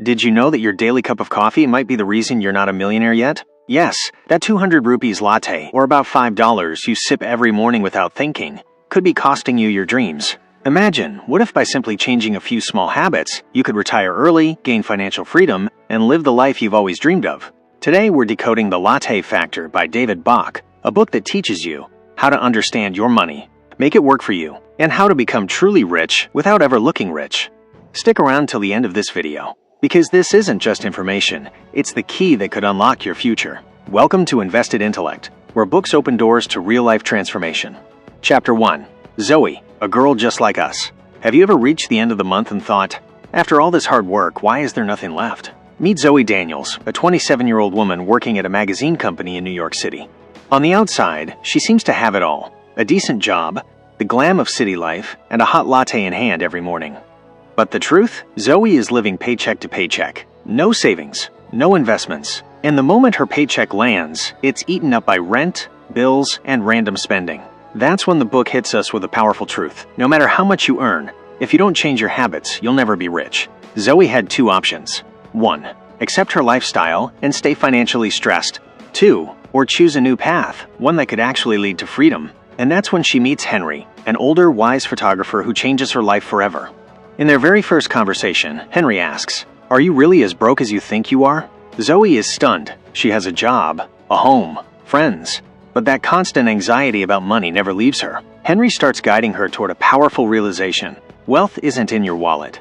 Did you know that your daily cup of coffee might be the reason you're not a millionaire yet? Yes, that 200 rupees latte, or about $5 you sip every morning without thinking, could be costing you your dreams. Imagine, what if by simply changing a few small habits, you could retire early, gain financial freedom, and live the life you've always dreamed of? Today we're decoding The Latte Factor by David Bach, a book that teaches you how to understand your money, make it work for you, and how to become truly rich without ever looking rich. Stick around till the end of this video, because this isn't just information, it's the key that could unlock your future. Welcome to Invested Intellect, where books open doors to real-life transformation. Chapter 1. Zoe, a girl just like us. Have you ever reached the end of the month and thought, after all this hard work, why is there nothing left? Meet Zoe Daniels, a 27-year-old woman working at a magazine company in New York City. On the outside, she seems to have it all: a decent job, the glam of city life, and a hot latte in hand every morning. But the truth? Zoe is living paycheck to paycheck. No savings, no investments. And the moment her paycheck lands, it's eaten up by rent, bills, and random spending. That's when the book hits us with a powerful truth. No matter how much you earn, if you don't change your habits, you'll never be rich. Zoe had two options. 1. Accept her lifestyle and stay financially stressed. 2. Or choose a new path, one that could actually lead to freedom. And that's when she meets Henry, an older, wise photographer who changes her life forever. In their very first conversation, Henry asks, "Are you really as broke as you think you are?" Zoe is stunned. She has a job, a home, friends, but that constant anxiety about money never leaves her. Henry starts guiding her toward a powerful realization. Wealth isn't in your wallet.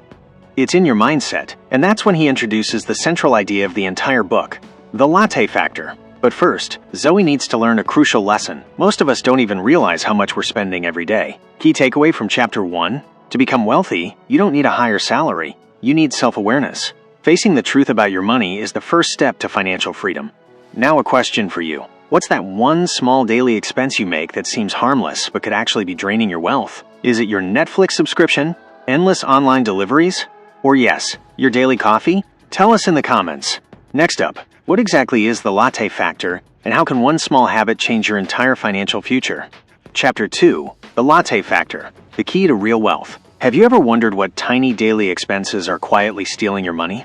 It's in your mindset, and that's when he introduces the central idea of the entire book, the Latte Factor. But first, Zoe needs to learn a crucial lesson. Most of us don't even realize how much we're spending every day. Key takeaway from Chapter 1? To become wealthy, you don't need a higher salary. You need self-awareness. Facing the truth about your money is the first step to financial freedom. Now a question for you. What's that one small daily expense you make that seems harmless but could actually be draining your wealth? Is it your Netflix subscription? Endless online deliveries? Or yes, your daily coffee? Tell us in the comments. Next up, what exactly is the Latte Factor, and how can one small habit change your entire financial future? Chapter 2. The Latte Factor, the key to real wealth. Have you ever wondered what tiny daily expenses are quietly stealing your money?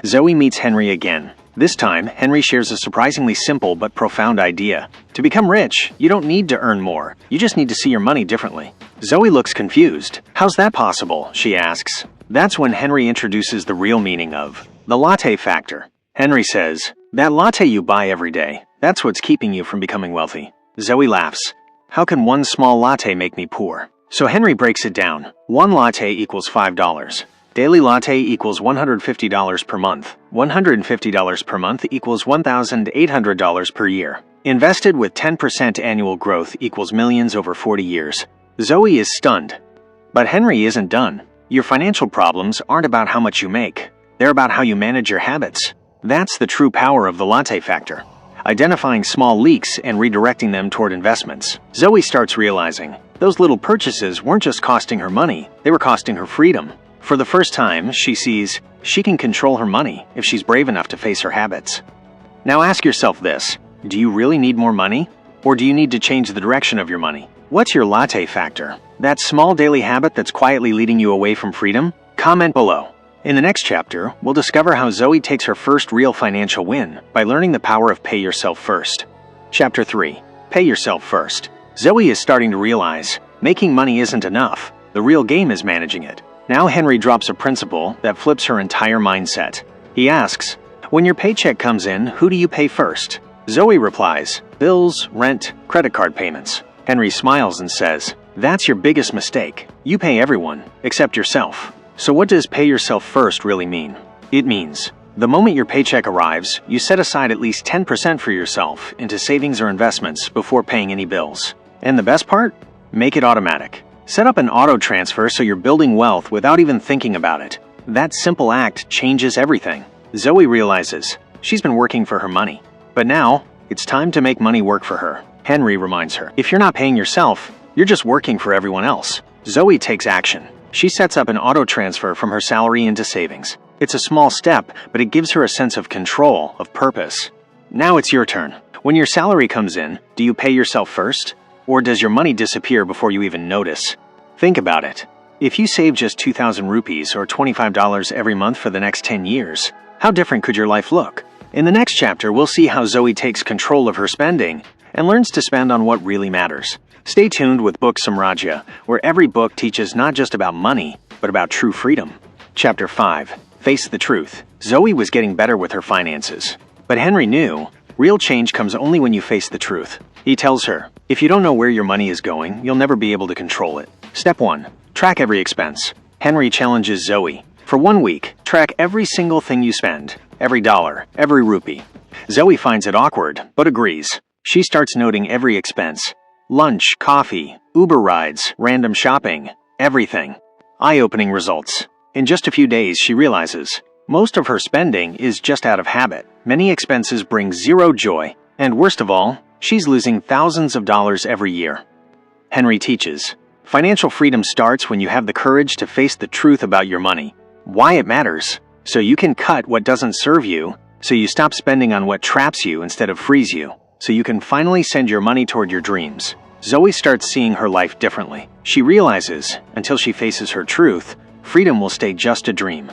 Zoe meets Henry again. This time, Henry shares a surprisingly simple but profound idea. To become rich, you don't need to earn more. You just need to see your money differently. Zoe looks confused. How's that possible? She asks. That's when Henry introduces the real meaning of the Latte Factor. Henry says, "That latte you buy every day, that's what's keeping you from becoming wealthy." Zoe laughs. "How can one small latte make me poor?" So Henry breaks it down. One latte equals $5. Daily latte equals $150 per month. $150 per month equals $1,800 per year. Invested with 10% annual growth equals millions over 40 years. Zoe is stunned. But Henry isn't done. Your financial problems aren't about how much you make. They're about how you manage your habits. That's the true power of the Latte Factor. Identifying small leaks and redirecting them toward investments. Zoe starts realizing those little purchases weren't just costing her money, they were costing her freedom. For the first time, she sees she can control her money if she's brave enough to face her habits. Now ask yourself this: do you really need more money? Or do you need to change the direction of your money? What's your Latte Factor? That small daily habit that's quietly leading you away from freedom? Comment below. In the next chapter, we'll discover how Zoe takes her first real financial win by learning the power of pay yourself first. Chapter 3. Pay yourself first. Zoe is starting to realize making money isn't enough. The real game is managing it. Now Henry drops a principle that flips her entire mindset. He asks, "When your paycheck comes in, who do you pay first?" Zoe replies, "Bills, rent, credit card payments." Henry smiles and says, "That's your biggest mistake. You pay everyone, except yourself." So what does pay yourself first really mean? It means, the moment your paycheck arrives, you set aside at least 10% for yourself into savings or investments before paying any bills. And the best part? Make it automatic. Set up an auto transfer so you're building wealth without even thinking about it. That simple act changes everything. Zoe realizes she's been working for her money. But now, it's time to make money work for her. Henry reminds her, if you're not paying yourself, you're just working for everyone else. Zoe takes action. She sets up an auto transfer from her salary into savings. It's a small step, but it gives her a sense of control, of purpose. Now it's your turn. When your salary comes in, do you pay yourself first? Or does your money disappear before you even notice? Think about it. If you save just 2,000 rupees or $25 every month for the next 10 years, how different could your life look? In the next chapter, we'll see how Zoe takes control of her spending and learns to spend on what really matters. Stay tuned with Book Samraja, where every book teaches not just about money, but about true freedom. Chapter 5. Face the Truth. Zoe was getting better with her finances. But Henry knew, real change comes only when you face the truth. He tells her, if you don't know where your money is going, you'll never be able to control it. Step 1. Track every expense. Henry challenges Zoe. For 1 week, track every single thing you spend. Every dollar, every rupee. Zoe finds it awkward, but agrees. She starts noting every expense. Lunch, coffee, Uber rides, random shopping, everything. Eye-opening results. In just a few days, she realizes most of her spending is just out of habit. Many expenses bring zero joy, and worst of all, she's losing thousands of dollars every year. Henry teaches, financial freedom starts when you have the courage to face the truth about your money, why it matters, so you can cut what doesn't serve you, so you stop spending on what traps you instead of frees you, so you can finally send your money toward your dreams. Zoe starts seeing her life differently. She realizes, until she faces her truth, freedom will stay just a dream.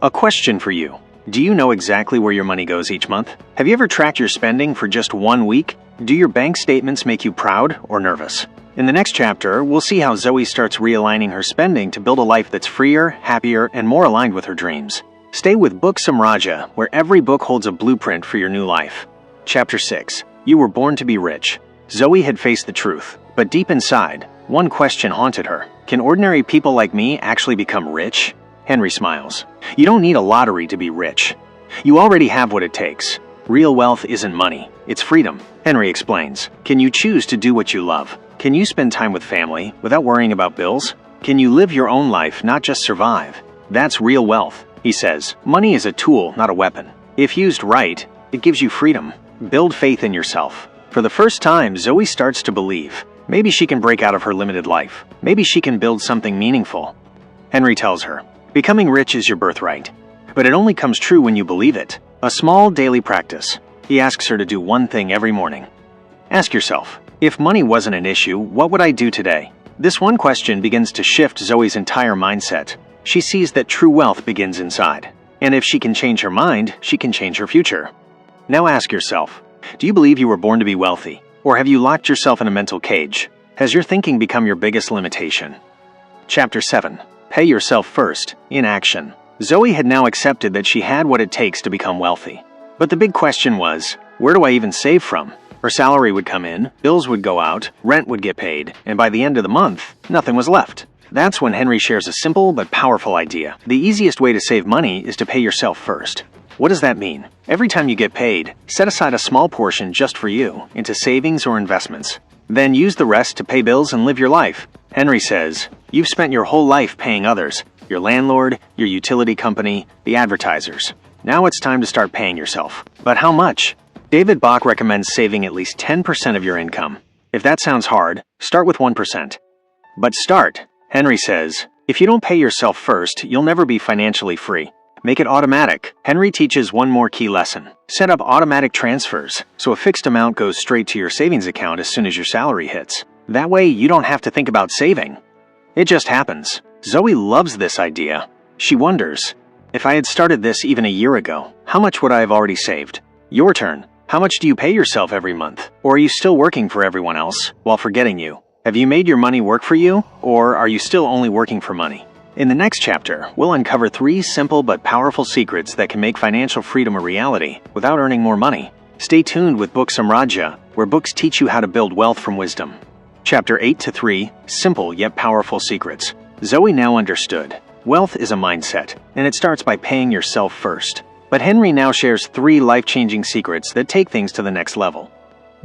A question for you. Do you know exactly where your money goes each month? Have you ever tracked your spending for just 1 week? Do your bank statements make you proud or nervous? In the next chapter, we'll see how Zoe starts realigning her spending to build a life that's freer, happier, and more aligned with her dreams. Stay with Book Samraja, where every book holds a blueprint for your new life. Chapter 6. You were born to be rich. Zoe had faced the truth, but deep inside, one question haunted her. Can ordinary people like me actually become rich? Henry smiles. You don't need a lottery to be rich. You already have what it takes. Real wealth isn't money, it's freedom. Henry explains. Can you choose to do what you love? Can you spend time with family without worrying about bills? Can you live your own life, not just survive? That's real wealth. He says, money is a tool, not a weapon. If used right, it gives you freedom. Build faith in yourself. For the first time, Zoe starts to believe. Maybe she can break out of her limited life. Maybe she can build something meaningful. Henry tells her, becoming rich is your birthright. But it only comes true when you believe it. A small daily practice. He asks her to do one thing every morning. Ask yourself, if money wasn't an issue, what would I do today? This one question begins to shift Zoe's entire mindset. She sees that true wealth begins inside. And if she can change her mind, she can change her future. Now ask yourself, do you believe you were born to be wealthy? Or have you locked yourself in a mental cage? Has your thinking become your biggest limitation? Chapter 7. Pay yourself first, in action. Zoe had now accepted that she had what it takes to become wealthy. But the big question was, where do I even save from? Her salary would come in, bills would go out, rent would get paid, and by the end of the month, nothing was left. That's when Henry shares a simple but powerful idea. The easiest way to save money is to pay yourself first. What does that mean? Every time you get paid, set aside a small portion just for you into savings or investments. Then use the rest to pay bills and live your life. Henry says, you've spent your whole life paying others, your landlord, your utility company, the advertisers. Now it's time to start paying yourself. But how much? David Bach recommends saving at least 10% of your income. If that sounds hard, start with 1%. But start. Henry says, if you don't pay yourself first, you'll never be financially free. Make it automatic. Henry teaches one more key lesson. Set up automatic transfers, so a fixed amount goes straight to your savings account as soon as your salary hits. That way, you don't have to think about saving. It just happens. Zoe loves this idea. She wonders, if I had started this even a year ago, how much would I have already saved? Your turn. How much do you pay yourself every month? Or are you still working for everyone else while forgetting you? Have you made your money work for you, or are you still only working for money? In the next chapter, we'll uncover 3 simple but powerful secrets that can make financial freedom a reality without earning more money. Stay tuned with Book Samraja, where books teach you how to build wealth from wisdom. Chapter 8-3, Simple Yet Powerful Secrets. Zoe now understood. Wealth is a mindset, and it starts by paying yourself first. But Henry now shares 3 life-changing secrets that take things to the next level.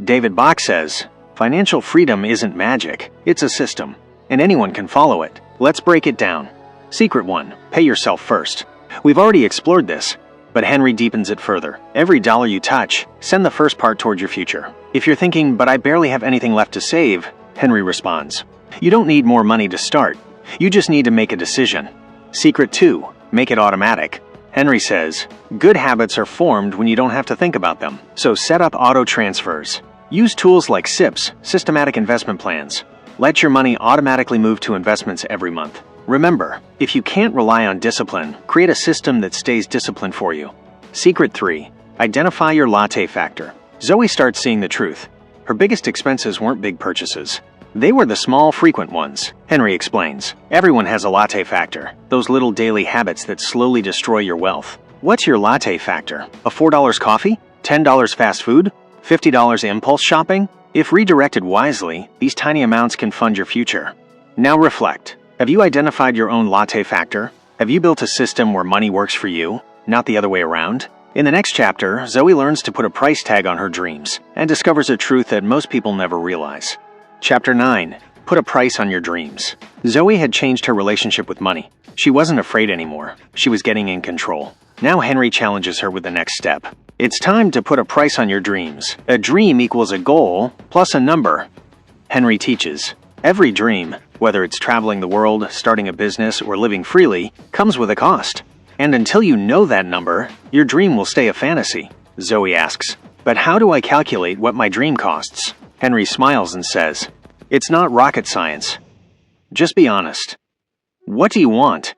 David Bach says, financial freedom isn't magic, it's a system, and anyone can follow it. Let's break it down. Secret 1. Pay yourself first. We've already explored this, but Henry deepens it further. Every dollar you touch, send the first part toward your future. If you're thinking, but I barely have anything left to save, Henry responds, you don't need more money to start. You just need to make a decision. Secret 2. Make it automatic. Henry says, good habits are formed when you don't have to think about them. So set up auto transfers. Use tools like SIPs, systematic investment plans. Let your money automatically move to investments every month. Remember, if you can't rely on discipline, create a system that stays disciplined for you. Secret 3. Identify your latte factor. Zoe starts seeing the truth. Her biggest expenses weren't big purchases. They were the small, frequent ones. Henry explains. Everyone has a latte factor, those little daily habits that slowly destroy your wealth. What's your latte factor? A $4 coffee? $10 fast food? $50 impulse shopping? If redirected wisely, these tiny amounts can fund your future. Now reflect. Have you identified your own latte factor? Have you built a system where money works for you, not the other way around? In the next chapter, Zoe learns to put a price tag on her dreams and discovers a truth that most people never realize. Chapter 9. Put a price on your dreams. Zoe had changed her relationship with money. She wasn't afraid anymore. She was getting in control. Now Henry challenges her with the next step. It's time to put a price on your dreams. A dream equals a goal plus a number. Henry teaches. Every dream, whether it's traveling the world, starting a business, or living freely, comes with a cost. And until you know that number, your dream will stay a fantasy. Zoe asks, but how do I calculate what my dream costs? Henry smiles and says, it's not rocket science. Just be honest. What do you want?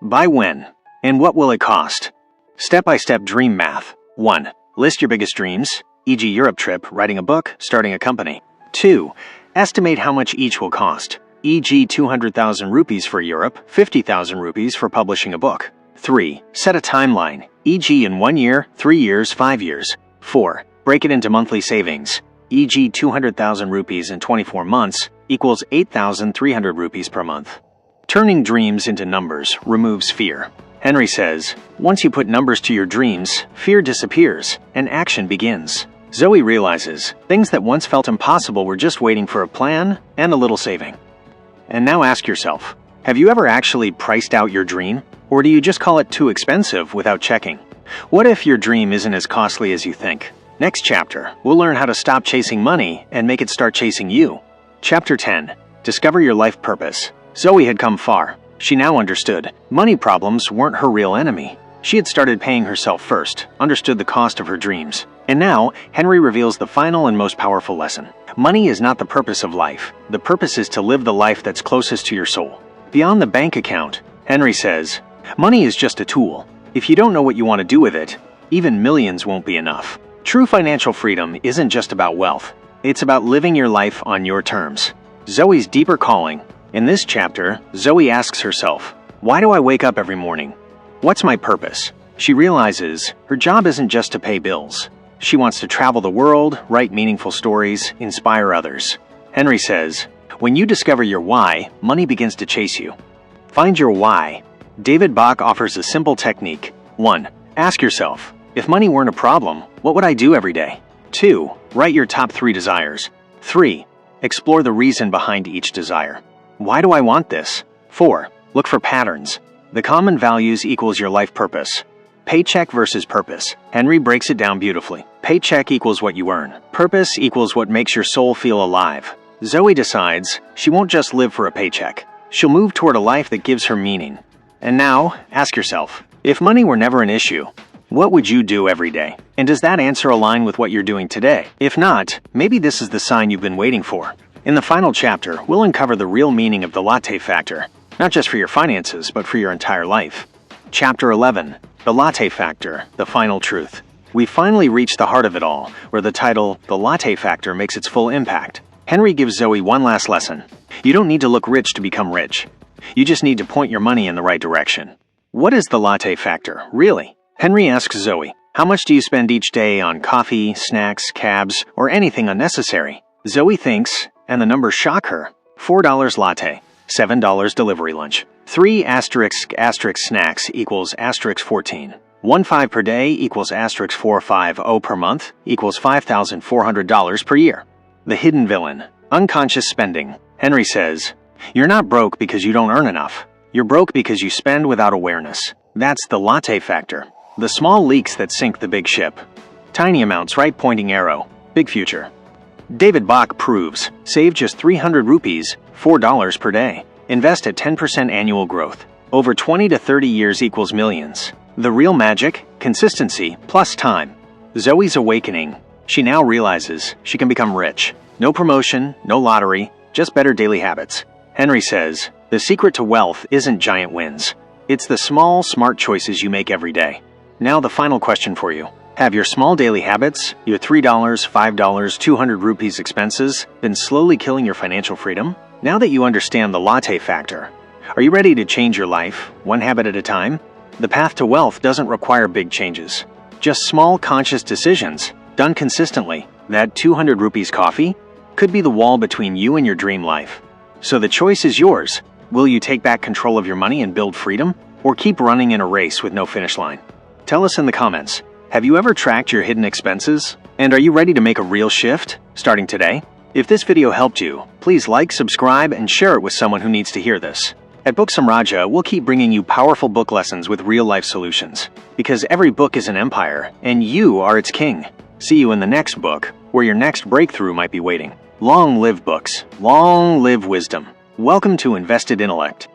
By when? And what will it cost? Step-by-step dream math. 1. List your biggest dreams, e.g. Europe trip, writing a book, starting a company. 2. Estimate how much each will cost, e.g. 200,000 rupees for Europe, 50,000 rupees for publishing a book. 3. Set a timeline, e.g. in 1 year, 3 years, 5 years. 4. Break it into monthly savings, e.g. 200,000 rupees in 24 months equals 8,300 rupees per month. Turning dreams into numbers removes fear. Henry says, once you put numbers to your dreams, fear disappears and action begins. Zoe realizes things that once felt impossible were just waiting for a plan and a little saving. And now ask yourself, have you ever actually priced out your dream? Or do you just call it too expensive without checking? What if your dream isn't as costly as you think? Next chapter, we'll learn how to stop chasing money and make it start chasing you. Chapter 10. Discover your life purpose. Zoe had come far. She now understood. Money problems weren't her real enemy. She had started paying herself first, understood the cost of her dreams. And now, Henry reveals the final and most powerful lesson. Money is not the purpose of life. The purpose is to live the life that's closest to your soul. Beyond the bank account, Henry says, money is just a tool. If you don't know what you want to do with it, even millions won't be enough. True financial freedom isn't just about wealth. It's about living your life on your terms. Zoe's deeper calling. In this chapter, Zoe asks herself, why do I wake up every morning? What's my purpose? She realizes her job isn't just to pay bills. She wants to travel the world, write meaningful stories, inspire others. Henry says, when you discover your why, money begins to chase you. Find your why. David Bach offers a simple technique. 1. Ask yourself, if money weren't a problem, what would I do every day? 2. Write your top 3 desires. 3. Explore the reason behind each desire. Why do I want this? 4. Look for patterns. The common values equals your life purpose. Paycheck versus purpose. Henry breaks it down beautifully. Paycheck equals what you earn. Purpose equals what makes your soul feel alive. Zoe decides she won't just live for a paycheck. She'll move toward a life that gives her meaning. And now, ask yourself, if money were never an issue, what would you do every day? And does that answer align with what you're doing today? If not, maybe this is the sign you've been waiting for. In the final chapter, we'll uncover the real meaning of the latte factor, not just for your finances, but for your entire life. Chapter 11. The Latte Factor, the Final Truth. We finally reach the heart of it all, where the title, The Latte Factor, makes its full impact. Henry gives Zoe one last lesson. You don't need to look rich to become rich. You just need to point your money in the right direction. What is the latte factor, really? Henry asks Zoe, how much do you spend each day on coffee, snacks, cabs, or anything unnecessary? Zoe thinks, and the numbers shock her. $4 latte, $7 delivery lunch. 3 ** snacks equals *14. 1.5 per day equals *450 per month equals $5,400 per year. The hidden villain, unconscious spending. Henry says, you're not broke because you don't earn enough. You're broke because you spend without awareness. That's the latte factor. The small leaks that sink the big ship. Tiny amounts, right pointing arrow. Big future. David Bach proves, save just 300 rupees, $4 per day. Invest at 10% annual growth. Over 20 to 30 years equals millions. The real magic, consistency plus time. Zoe's awakening. She now realizes she can become rich. No promotion, no lottery, just better daily habits. Henry says, The secret to wealth isn't giant wins. It's the small, smart choices you make every day. Now the final question for you. Have your small daily habits, your $3, $5, 200 rupees expenses, been slowly killing your financial freedom? Now that you understand the Latte Factor, are you ready to change your life, one habit at a time? The path to wealth doesn't require big changes. Just small, conscious decisions, done consistently. That 200 rupees coffee could be the wall between you and your dream life. So the choice is yours. Will you take back control of your money and build freedom, or keep running in a race with no finish line? Tell us in the comments. Have you ever tracked your hidden expenses? And are you ready to make a real shift, starting today? If this video helped you, please like, subscribe, and share it with someone who needs to hear this. At Book Samraja, we'll keep bringing you powerful book lessons with real-life solutions. Because every book is an empire, and you are its king. See you in the next book, where your next breakthrough might be waiting. Long live books. Long live wisdom. Welcome to Invested Intellect.